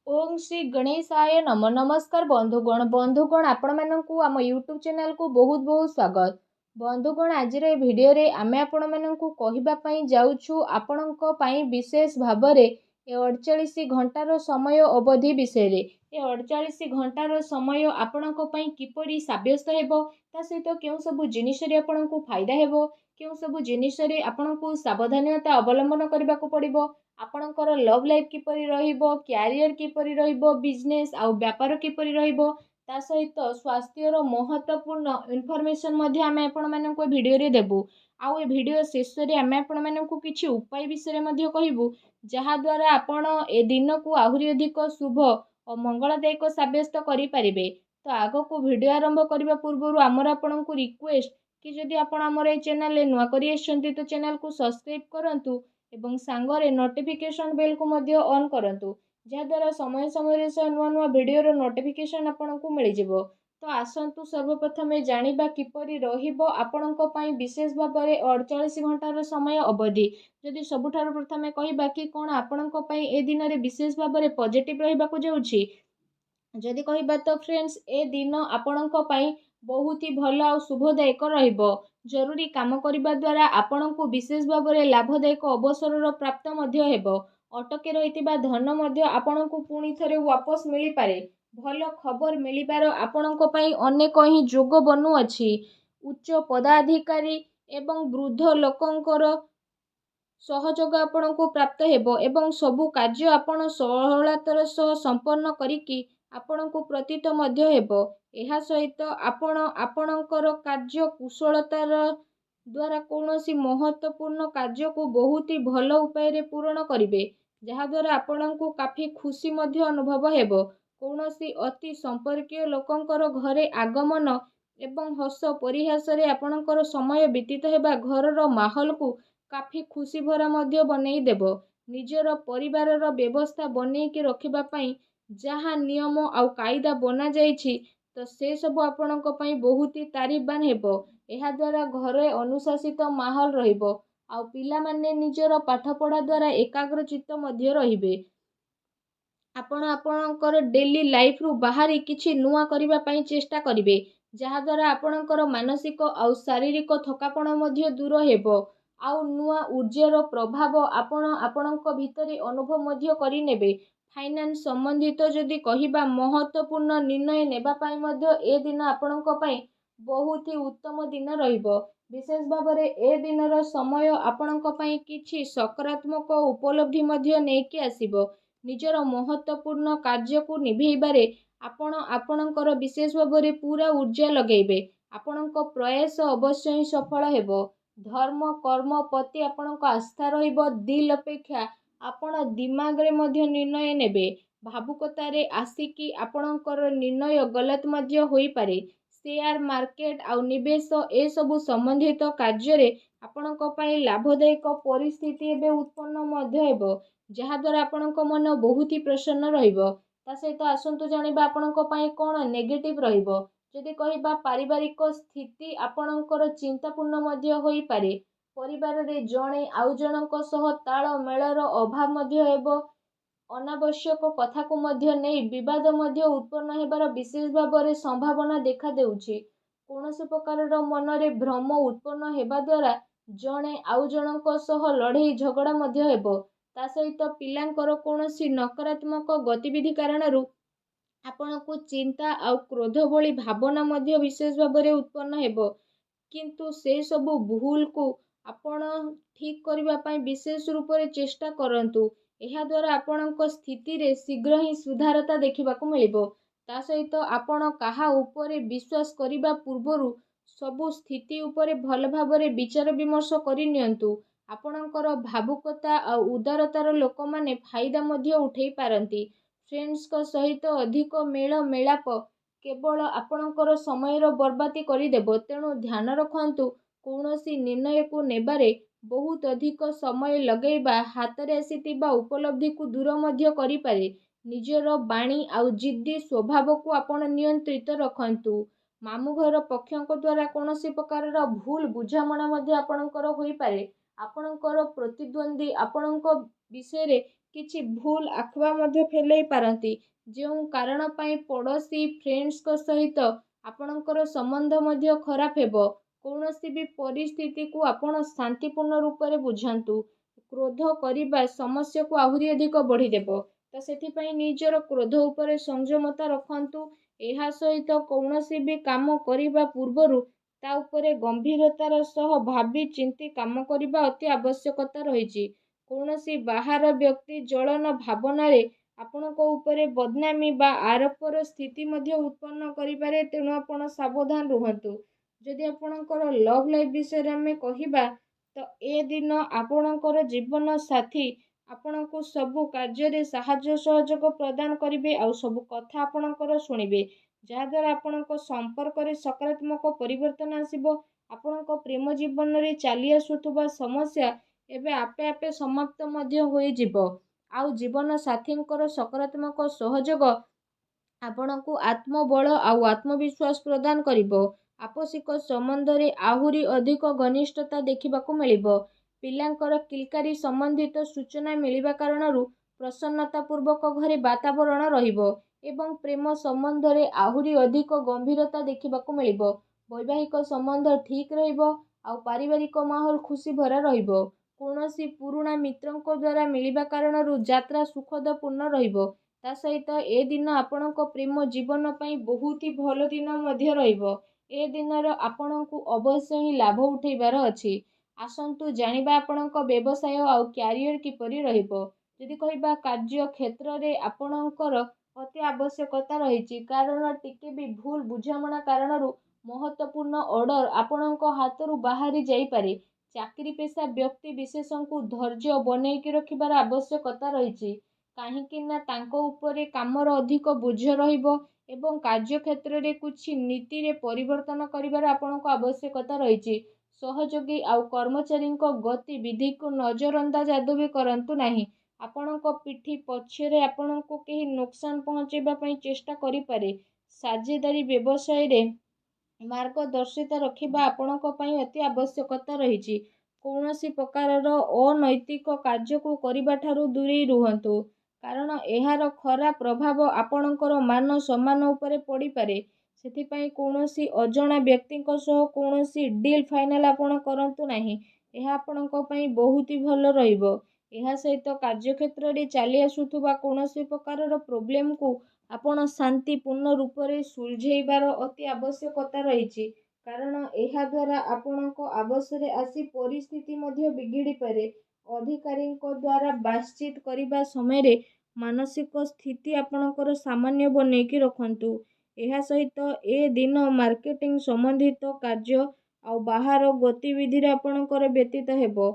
ओम श्री गणेशाय नम नमस्कार बंधुगण आपण मानकु आम यूट्यूब चैनल को बहुत बहुत स्वागत। बंधुगण आज भिडियो रे आमे आपण मानकु कहिबा पई जाउछु आपणको पई विशेष भाबरे ए 48 घंटार समय अवधि विषय रे ए 48 घंटार समय आपणको पई किपरि साब्यस्त हेबो ता सहित केउ सब जिनिस रे आपणको फायदा हेबो केउ सब जिनिस रे आपणको सावधानता अवलंबन करबा को पड़िबो आपणकर लव लाइफ किपरि रहिबो क्यारियर किपरि रहिबो बिजनेस आउ व्यापार किपरि रहिबो ता सहित स्वास्थ्यर महत्वपूर्ण इनफॉरमेशन मध्ये आमे आपण माननको वीडियो रे देबु आउ ए वीडियो शेष रे आमे आपण माननको किछि उपाय विषय मध्ये कहिबु जहा द्वारा आपण ए दिन को आहुरी अधिक शुभ और मंगलदायक साब्यस्त करि परिबे। तो आगो को वीडियो आरंभ करबा पूर्वरु हमर आपणको रिक्वेस्ट कि जदि आपण हमर ए चैनल ले नुआ करि आछंती तो चैनल को सब्सक्राइब करंतु एवं सांगरे नोटिफिकेशन बेल को मध्य ऑन करंतु जहाद्वारा समय समय से नुआ नुआ वीडियो नोटिफिकेशन आपको मिल जिवो। तो आसंतु सर्वप्रथम जानिबा किपरि रहिबो आपणको पई विशेष भाव में 48 घंटार समय अवधि जदि सबुठार प्रथमे कहिबा कि कोन आपणको पई ए दिन रे विशेष भाव में पॉजिटिव रहिबा को जाउछि जदि कहिबा तो फ्रेंड्स ए दिन आपणको पई बहुत ही भल और शुभदायक रहिबो। जरूरी काम करबा द्वारा आपणको विशेष भाव में लाभदायक अवसर प्राप्त मध्य हेबो अटके रहितिबा धन मध्य आपणको पुणी थरे वापस मिली पारे भल खबर मिलिबार आपणको पई अनेक ही जोग बनु अछि उच्च पदाधिकारी एवं वृद्ध लोकंकर सहयोग आपणको प्राप्त हेबो एवं सबु कार्य आपण सहलतार सह संपन्न करिकि आपणको प्रतीत मध्य हेबो। एहा सहित आपण आपणकर कार्य कुशलतार द्वारा कौनसी महत्वपूर्ण कार्य को बहुत ही भल उपाय रे पूर्ण करिवे जहा द्वारा आपणको काफी खुशी मध्य अनुभव हेबो कौनसी अति संपर्कीय लोकंकर घरे आगमन एवं हस परिहास रे आपणकर समय बीतित हेबा घरर माहौल को काफी खुशी भरा मध्य बनेई देबो निजर परिवार रो व्यवस्था बनेई के रखिबा पई जहा नियम आउ कायदा बना जाईछि तो से सब आपणको पई बहुत ही तारीफबान हेबो। एहा द्वारा घरे अनुशासित माहौल रहिबो आउ पिला माने निजर पाठ पढ़ा द्वारा एकाग्र चित्त मध्य रहिबे आपण आपणकर डेली लाइफ रु बाहरी किछि नुआ करिबा पई चेष्टा करिवे जहा द्वारा आपणकर मानसिक आउ शारीरिक थकापण मध्य दूर हेबो आउ नुआ ऊर्जार प्रभाव आपण आपणक भितरे अनुभव मध्य करि नेबे। फाइनान्स संबंधित जदि कहिबा महत्वपूर्ण निर्णय नेबा पई मध्य ए दिन आपणक पई बहुत ही उत्तम दिन रहिबो विशेष भाव में ए दिनर समय आपणक पई किछि सकारात्मक उपलब्धि मध्य नेकी आसीबो निजर महत्वपूर्ण कार्य को निभेइबारे आपण आपणकर विशेष भाव में पूरा ऊर्जा लगेबे आपणक प्रयास अवश्य ही सफल हेबो। धर्म कर्म प्रति आपणक आस्था रहिबो दिल अपेक्षा आपण दिमाग रे मध्य निर्णय नेबे भावुकतारे आसिकी आपणकर निर्णय गलत मध्य होई पारे शेयर मार्केट आउ निवेश ए सबु संबंधित कार्य रे आपणक पई लाभदायक परिस्थिति एबे उत्पन्न मध्य हेबो जहा द्वारा आपणक मन बहुत ही प्रसन्न रहिबो। ता सहित आसंतु जानिबा आपणक पई कोन नेगेटिव रहिबो जदि कहिबा पारिवारिक स्थिति आपणकर चिंतापूर्ण मध्य होई पारे परिवार रे जणे आउ जनक सह ताळ मेळर अभाव मध्य हेबो अनावश्यक कथा को मध्य नहीं विवाद मध्य उत्पन्न हेबार विशेष भाव में संभावना देखा देउछि कौनसी प्रकार मन रे भ्रम उत्पन्न हेबा द्वारा जणे आउ जनक सह लड़ाई झगड़ा मध्य हेबो ता सहित पिलांकर कौनसी नकारात्मक गतिविधि कारणरू आपनको चिंता आउ क्रोध भली भावना मध्य विशेष भाव में उत्पन्न हेबो किंतु से सबु भूल को आपण ठीक करबा पई विशेष रूप से चेष्टा करंतु एहा द्वारा आपणक स्थिति रे शीघ्र ही सुधारता देखिबा को मिलिबो। ता सहित आपण काहा उपरे विश्वास करिबा पूर्वरु सबु स्थिति उपरे भल भाव में विचार विमर्श करि नियंतु आपणकर भावुकता आउ उदारतार लोक माने फायदा मध्य उठेई पारंती फ्रेंड्स को सहित अधिक मेल मेलाप केवल आपणकर समय बर्बादी करदेव तेणु ध्यान रखंतु कौनसी निर्णय को नेबारे बहुत अधिक समय लगेबा हाथ में आसीथिबा उपलब्धि को दूर मध्य करि पारे निजर बाणी आउ जिद्दी स्वभाव को आपण नियंत्रित रखंतु मामु घर पक्षों द्वारा कौनसी प्रकार भूल बुझामणा मध्य आपणकर होई पारे आपणकर प्रतिद्वंदी आपणक विषय रे କିଛି ଭୁଲ ଆଖୁଆ ମଧ୍ୟ ଫେଲେଇ ପାରନ୍ତି, ଯେଉଁ କାରଣ ପାଇଁ ପଡ଼ୋଶୀ ଫ୍ରେଣ୍ଡସ୍ଙ୍କ ସହିତ ଆପଣଙ୍କର ସମ୍ବନ୍ଧ ମଧ୍ୟ ଖରାପ ହେବ। କୌଣସି ବି ପରିସ୍ଥିତିକୁ ଆପଣ ଶାନ୍ତିପୂର୍ଣ୍ଣ ରୂପରେ ବୁଝାନ୍ତୁ। କ୍ରୋଧ କରିବା ସମସ୍ୟାକୁ ଆହୁରି ଅଧିକ ବଢ଼ିଦେବ। ତ ସେଥିପାଇଁ ନିଜର କ୍ରୋଧ ଉପରେ ସଂଯମତା ରଖନ୍ତୁ। ଏହା ସହିତ କୌଣସି ବି କାମ କରିବା ପୂର୍ବରୁ ତା ଉପରେ ଗମ୍ଭୀରତାର ସହ ଭାବି ଚିନ୍ତି କାମ କରିବା ଅତି ଆବଶ୍ୟକତା ରହିଛି। କୌଣସି ବାହାର ବ୍ୟକ୍ତି ଜଳନ ଭାବନାରେ ଆପଣଙ୍କ ଉପରେ ବଦନାମୀ ବା ଆରୋପର ସ୍ଥିତି ମଧ୍ୟ ଉତ୍ପନ୍ନ କରିପାରେ, ତେଣୁ ଆପଣ ସାବଧାନ ରୁହନ୍ତୁ। ଯଦି ଆପଣଙ୍କର ଲଭ୍ ଲାଇଫ୍ ବିଷୟରେ ଆମେ କହିବା, ତ ଏ ଦିନ ଆପଣଙ୍କର ଜୀବନ ସାଥୀ ଆପଣଙ୍କୁ ସବୁ କାର୍ଯ୍ୟରେ ସାହାଯ୍ୟ ସହଯୋଗ ପ୍ରଦାନ କରିବେ ଆଉ ସବୁ କଥା ଆପଣଙ୍କର ଶୁଣିବେ, ଯାହାଦ୍ୱାରା ଆପଣଙ୍କ ସମ୍ପର୍କରେ ସକାରାତ୍ମକ ପରିବର୍ତ୍ତନ ଆସିବ। ଆପଣଙ୍କ ପ୍ରେମ ଜୀବନରେ ଚାଲି ଆସୁଥିବା ସମସ୍ୟା ଏବେ ଆପେ ଆପେ ସମାପ୍ତ ମଧ୍ୟ ହୋଇଯିବ। ଆଉ ଜୀବନ ସାଥୀଙ୍କର ସକାରାତ୍ମକ ସହଯୋଗ ଆପଣଙ୍କୁ ଆତ୍ମବଳ ଆଉ ଆତ୍ମବିଶ୍ୱାସ ପ୍ରଦାନ କରିବ। ଆପୋଷିକ ସମ୍ବନ୍ଧରେ ଆହୁରି ଅଧିକ ଘନିଷ୍ଠତା ଦେଖିବାକୁ ମିଳିବ। ପିଲାଙ୍କର କିଲକାରୀ ସମ୍ବନ୍ଧିତ ସୂଚନା ମିଳିବା କାରଣରୁ ପ୍ରସନ୍ନତାପୂର୍ବକ ଘରେ ବାତାବରଣ ରହିବ ଏବଂ ପ୍ରେମ ସମ୍ବନ୍ଧରେ ଆହୁରି ଅଧିକ ଗମ୍ଭୀରତା ଦେଖିବାକୁ ମିଳିବ। ବୈବାହିକ ସମ୍ବନ୍ଧ ଠିକ୍ ରହିବ ଆଉ ପାରିବାରିକ ମାହୋଲ ଖୁସି ଭରା ରହିବ। କୌଣସି ପୁରୁଣା ମିତ୍ରଙ୍କ ଦ୍ୱାରା ମିଳିବା କାରଣରୁ ଯାତ୍ରା ସୁଖଦପୂର୍ଣ୍ଣ ରହିବ। ତା ସହିତ ଏ ଦିନ ଆପଣଙ୍କ ପ୍ରେମ ଜୀବନ ପାଇଁ ବହୁତ ହି ଭଲ ଦିନ ମଧ୍ୟ ରହିବ। ଏ ଦିନର ଆପଣଙ୍କୁ ଅବଶ୍ୟ ହିଁ ଲାଭ ଉଠାଇବାର ଅଛି। ଆସନ୍ତୁ ଜାଣିବା ଆପଣଙ୍କ ବ୍ୟବସାୟ ଆଉ କ୍ୟାରିୟର କିପରି ରହିବ। ଯଦି କହିବା କାର୍ଯ୍ୟ କ୍ଷେତ୍ରରେ ଆପଣଙ୍କର ଅତି ଆବଶ୍ୟକତା ରହିଛି, କାରଣ ଟିକେ ବି ଭୁଲ ବୁଝାମଣା କାରଣରୁ ମହତ୍ତ୍ୱପୂର୍ଣ୍ଣ ଅର୍ଡର ଆପଣଙ୍କ ହାତରୁ ବାହାରି ଯାଇପାରେ। ଚାକିରି ପେଶା ବ୍ୟକ୍ତି ବିଶେଷଙ୍କୁ ଧୈର୍ଯ୍ୟ ବନେଇକି ରଖିବାର ଆବଶ୍ୟକତା ରହିଛି, କାହିଁକି ନା ତାଙ୍କ ଉପରେ କାମର ଅଧିକ ବୋଝ ରହିବ ଏବଂ କାର୍ଯ୍ୟକ୍ଷେତ୍ରରେ କିଛି ନୀତିରେ ପରିବର୍ତ୍ତନ କରିବାର ଆପଣଙ୍କ ଆବଶ୍ୟକତା ରହିଛି। ସହଯୋଗୀ ଆଉ କର୍ମଚାରୀଙ୍କ ଗତିବିଧିକୁ ନଜରଅନ୍ଦାଜ ଆଦୌ ବି କରନ୍ତୁ ନାହିଁ। ଆପଣଙ୍କ ପିଠି ପଛରେ ଆପଣଙ୍କୁ କେହି ନୋକସାନ ପହଞ୍ଚାଇବା ପାଇଁ ଚେଷ୍ଟା କରିପାରେ। ସାଝେଦାରୀ ବ୍ୟବସାୟରେ ମାର୍ଗଦର୍ଶିତା ରଖିବା ଆପଣଙ୍କ ପାଇଁ ଅତି ଆବଶ୍ୟକତା ରହିଛି। କୌଣସି ପ୍ରକାରର ଅନୈତିକ କାର୍ଯ୍ୟକୁ କରିବାଠାରୁ ଦୂରେଇ ରୁହନ୍ତୁ, କାରଣ ଏହାର ଖରାପ ପ୍ରଭାବ ଆପଣଙ୍କର ମାନ ସମ୍ମାନ ଉପରେ ପଡ଼ିପାରେ। ସେଥିପାଇଁ କୌଣସି ଅଜଣା ବ୍ୟକ୍ତିଙ୍କ ସହ କୌଣସି ଡିଲ୍ ଫାଇନାଲ ଆପଣ କରନ୍ତୁ ନାହିଁ। ଏହା ଆପଣଙ୍କ ପାଇଁ ବହୁତ ହି ଭଲ ରହିବ। ଏହା ସହିତ କାର୍ଯ୍ୟକ୍ଷେତ୍ରରେ ଚାଲି ଆସୁଥିବା କୌଣସି ପ୍ରକାରର ପ୍ରୋବ୍ଲେମକୁ ଆପଣ ଶାନ୍ତିପୂର୍ଣ୍ଣ ରୂପରେ ସୁଲଝେଇବାର ଅତି ଆବଶ୍ୟକତା ରହିଛି, କାରଣ ଏହା ଦ୍ୱାରା ଆପଣଙ୍କ ଆବଶରେ ଆସି ପରିସ୍ଥିତି ମଧ୍ୟ ବିଗିଡ଼ିପାରେ। ଅଧିକାରୀଙ୍କ ଦ୍ୱାରା ବାତଚିତ କରିବା ସମୟରେ ମାନସିକ ସ୍ଥିତି ଆପଣଙ୍କର ସାମାନ୍ୟ ବନେଇକି ରଖନ୍ତୁ। ଏହା ସହିତ ଏ ଦିନ ମାର୍କେଟିଂ ସମ୍ବନ୍ଧିତ କାର୍ଯ୍ୟ ଆଉ ବାହାର ଗତିବିଧିରେ ଆପଣଙ୍କର ବ୍ୟତୀତ ହେବ।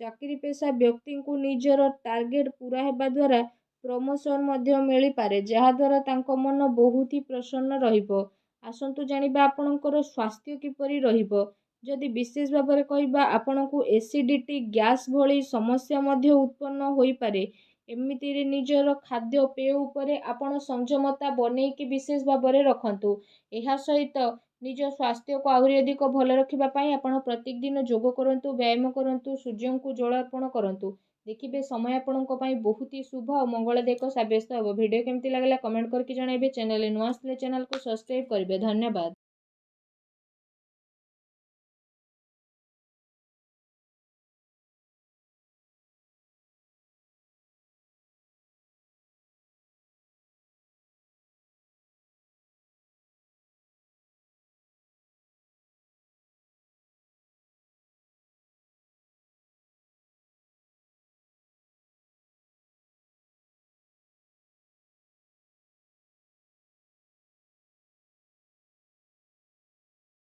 ଚାକିରି ପେଶା ବ୍ୟକ୍ତିଙ୍କୁ ନିଜର ଟାର୍ଗେଟ ପୂରା ହେବା ଦ୍ୱାରା ପ୍ରମୋସନ ମଧ୍ୟ ମିଳିପାରେ, ଯାହାଦ୍ୱାରା ତାଙ୍କ ମନ ବହୁତ ହି ପ୍ରସନ୍ନ ରହିବ। ଆସନ୍ତୁ ଜାଣିବା ଆପଣଙ୍କର ସ୍ୱାସ୍ଥ୍ୟ କିପରି ରହିବ। ଯଦି ବିଶେଷ ଭାବରେ କହିବା, ଆପଣଙ୍କୁ ଏସିଡିଟି, ଗ୍ୟାସ୍ ଭଳି ସମସ୍ୟା ମଧ୍ୟ ଉତ୍ପନ୍ନ ହୋଇପାରେ। ଏମିତିରେ ନିଜର ଖାଦ୍ୟପେୟ ଉପରେ ଆପଣ ସଂଯମତା ବନେଇକି ବିଶେଷ ଭାବରେ ରଖନ୍ତୁ। ଏହା ସହିତ ନିଜ ସ୍ୱାସ୍ଥ୍ୟକୁ ଆହୁରି ଅଧିକ ଭଲ ରଖିବା ପାଇଁ ଆପଣ ପ୍ରତ୍ୟେକ ଦିନ ଯୋଗ କରନ୍ତୁ, ବ୍ୟାୟାମ କରନ୍ତୁ, ସୂର୍ଯ୍ୟଙ୍କୁ ଜଳ ଅର୍ପଣ କରନ୍ତୁ। ଦେଖିବେ ସମୟ ଆପଣଙ୍କ ପାଇଁ ବହୁତ ହି ଶୁଭ ଆଉ ମଙ୍ଗଳଦାୟକ ସାବ୍ୟସ୍ତ ହେବ। ଭିଡ଼ିଓ କେମିତି ଲାଗିଲା କମେଣ୍ଟ କରିକି ଜଣାଇବେ। ଚ୍ୟାନେଲରେ ନୂଆ ଆସିଲେ ଚ୍ୟାନେଲକୁ ସବସ୍କ୍ରାଇବ କରିବେ। ଧନ୍ୟବାଦ।